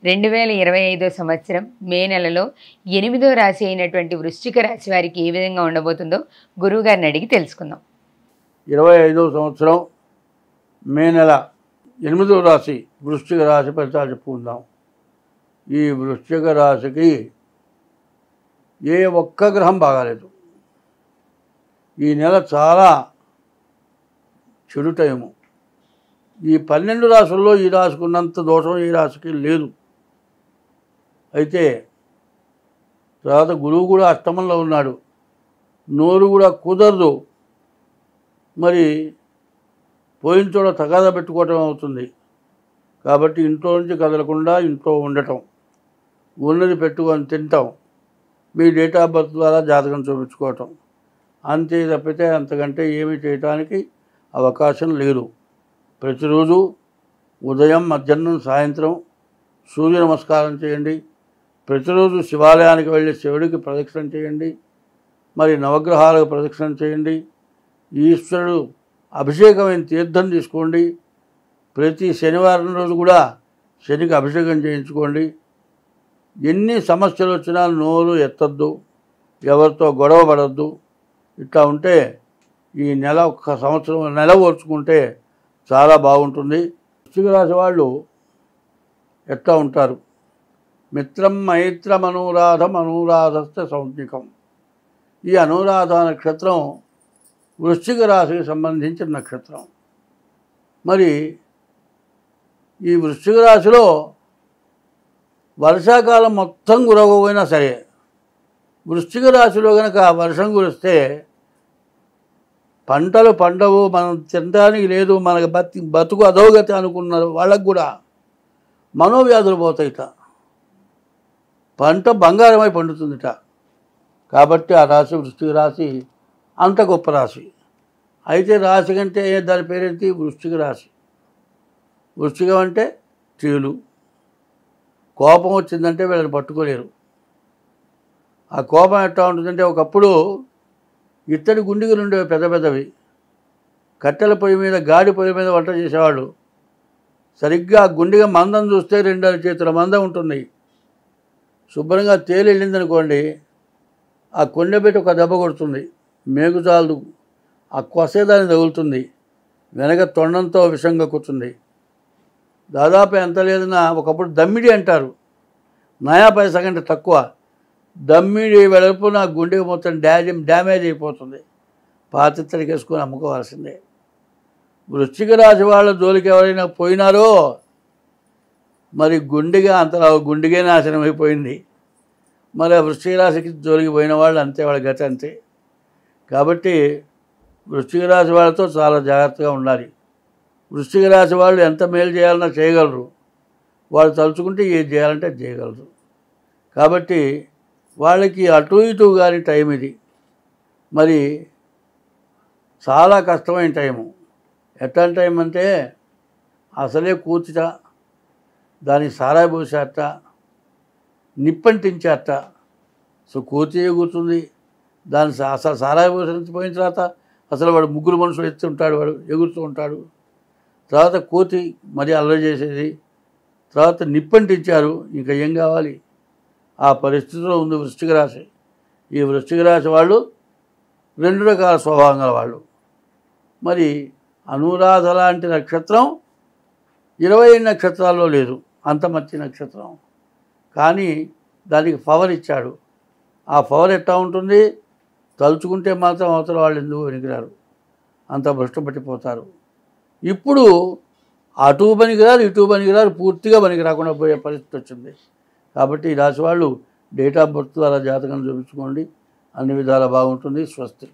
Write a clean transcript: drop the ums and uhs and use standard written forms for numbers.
2025 సంవత్సరం మే నెలలో 8వ రాశి అయినటువంటి వృశ్చిక రాశి వారికి ఏ విధంగా ఉండబోతుందో గురువుగారిని అడిగి తెలుసుకుందాం. 25వ సంవత్సరం మే నెల 8వ రాశి వృశ్చిక రాశి ఫలితాలు చెప్పుకుందాం. ఈ వృశ్చిక రాశికి ఏ ఒక్క గ్రహం బాగాలేదు. ఈ నెల చాలా చెడు టైము. ఈ 12 రాశుల్లో ఈ రాశికి ఉన్నంత దోషం ఈ రాశికి లేదు. అయితే తర్వాత గురువు కూడా అష్టమంలో ఉన్నాడు. నోరు కూడా కుదరదు. మరి పోయిన చోట తగాదా పెట్టుకోవటం అవుతుంది. కాబట్టి ఇంట్లో నుంచి కదలకుండా ఇంట్లో ఉండటం, ఉన్నది పెట్టుకొని తింటాం, మీ డేట్ ఆఫ్ బర్త్ ద్వారా జాతకం చూపించుకోవటం, అంతే తప్పితే అంతకంటే ఏమీ చేయటానికి అవకాశం లేదు. ప్రతిరోజు ఉదయం, మధ్యాహ్నం, సాయంత్రం సూర్య నమస్కారం చేయండి. ప్రతిరోజు శివాలయానికి వెళ్ళి శివుడికి ప్రదక్షిణ చేయండి. మరి నవగ్రహాలకు ప్రదక్షిణ చేయండి. ఈశ్వరుడు అభిషేకమైన తీర్థం తీసుకోండి. ప్రతి శనివారం రోజు కూడా శనికి అభిషేకం చేయించుకోండి. ఎన్ని సమస్యలు వచ్చినా నోరు ఎత్తద్దు, ఎవరితో గొడవ పడద్దు. ఇట్లా ఉంటే ఈ నెల ఒక్క సంవత్సరం నెల ఓర్చుకుంటే చాలా బాగుంటుంది. వృశ్చిక రాశి వాళ్ళు ఎట్లా ఉంటారు? మిత్రం మైత్రం అనురాధం అనురాధస్థ సంజ్ఞకం. ఈ అనురాధ నక్షత్రం వృశ్చిక రాశికి సంబంధించిన నక్షత్రం. మరి ఈ వృశ్చిక రాశిలో వర్షాకాలం మొత్తం కురవకపోయినా సరే, వృశ్చిక రాశిలో కనుక వర్షం కురిస్తే పంటలు పండవు, మనం తినడానికి లేదు, మనకు బతుకు అధోగతి అనుకున్నారు వాళ్ళకు కూడా మనోవ్యాధులు పోతాయిట. పంట బంగారమై పండుతుందిట. కాబట్టి ఆ రాశి వృశ్చిక రాశి అంత గొప్ప రాశి. అయితే రాశి కంటే దాని పేరేంటి? వృశ్చిక రాశి. వృశ్చికం అంటే స్త్రీలు. కోపం వచ్చిందంటే వీళ్ళని పట్టుకోలేరు. ఆ కోపం ఎట్లా ఉంటుందంటే, ఒకప్పుడు ఇత్తడి గుండిగలు ఉండేవి, పెద్ద పెద్దవి. కట్టెల పొయ్యి మీద, గాడి పొయ్యి మీద వంట చేసేవాళ్ళు. సరిగ్గా ఆ గుండిగ మందం చూస్తే 2 చేతుల మందం ఉంటుంది. శుభ్రంగా తేలి వెళ్ళిందనుకోండి, ఆ కొండె పెట్టి ఒక దెబ్బ కొడుతుంది, మేగుజాలు ఆ కొసేదాన్ని తగులుతుంది, వెనక తొండంతో విషంగా కూర్చుంది. దాదాపు ఎంత లేదన్నా ఒకప్పుడు దమ్మిడి అంటారు, నయా పైసా కంటే తక్కువ. దమ్మిడి వెడల్పున గుండెకి మొత్తం డ్యామేజ్ అయిపోతుంది. పాతిత్తడికి వేసుకొని అమ్ముకోవాల్సిందే. వృశ్చిక రాశి వాళ్ళ జోలికి ఎవరైనా పోయినారో మరి గుండెగా అంతలా గుండెగే నాశనం అయిపోయింది. మరి ఆ వృశ్చిక రాశికి జోలికి పోయిన వాళ్ళు అంతే, వాళ్ళ గతి అంతే. కాబట్టి వృశ్చిక రాశి వాళ్ళతో చాలా జాగ్రత్తగా ఉండాలి. వృశ్చిక రాశి వాళ్ళు ఎంత మేలు చేయాలన్నా చేయగలరు. వాళ్ళు తలుచుకుంటే ఏది చేయాలంటే చేయగలరు. కాబట్టి వాళ్ళకి అటు ఇటు కాని టైం ఇది. మరి చాలా కష్టమైన టైము. ఎట్లాంటి టైం అంటే, అసలే కూర్చుట, దానికి సారాయి పోసేట, నిప్పంటించేట. సో కూర్చుంది, దాని అసలు సారాయి పోసిన తర్వాత అసలు వాడు ముగ్గురు మనుషులు ఎత్తి ఉంటాడు, వాడు ఎగురుతూ ఉంటాడు. తర్వాత కోతి మరి అల్లరి చేసేది, తర్వాత నిప్పంటించారు, ఇంకా ఏం కావాలి? ఆ పరిస్థితిలో ఉంది వృశ్చిక రాశి. ఈ వృశ్చిక రాశి వాళ్ళు 2 రకాల స్వభావం గల వాళ్ళు. మరి అనురాధ లాంటి నక్షత్రం 20 నక్షత్రాల్లో లేదు, అంత మంచి నక్షత్రం. కానీ దానికి పవర్ ఇచ్చాడు. ఆ పవర్ ఎట్లా ఉంటుంది? తలుచుకుంటే మాత్రం అవతల వాళ్ళు ఎందుకు పనికిరారు, అంత భ్రష్టపట్టిపోతారు. ఇప్పుడు అటు పనికిరారు, ఇటు పనికిరారు, పూర్తిగా పనికి రాకుండా పోయే పరిస్థితి వచ్చింది. కాబట్టి ఈ రాశి వాళ్ళు డేట్ ఆఫ్ బర్త్ ద్వారా జాతకం చూపించుకోండి, అన్ని విధాలా బాగుంటుంది. స్వస్తి.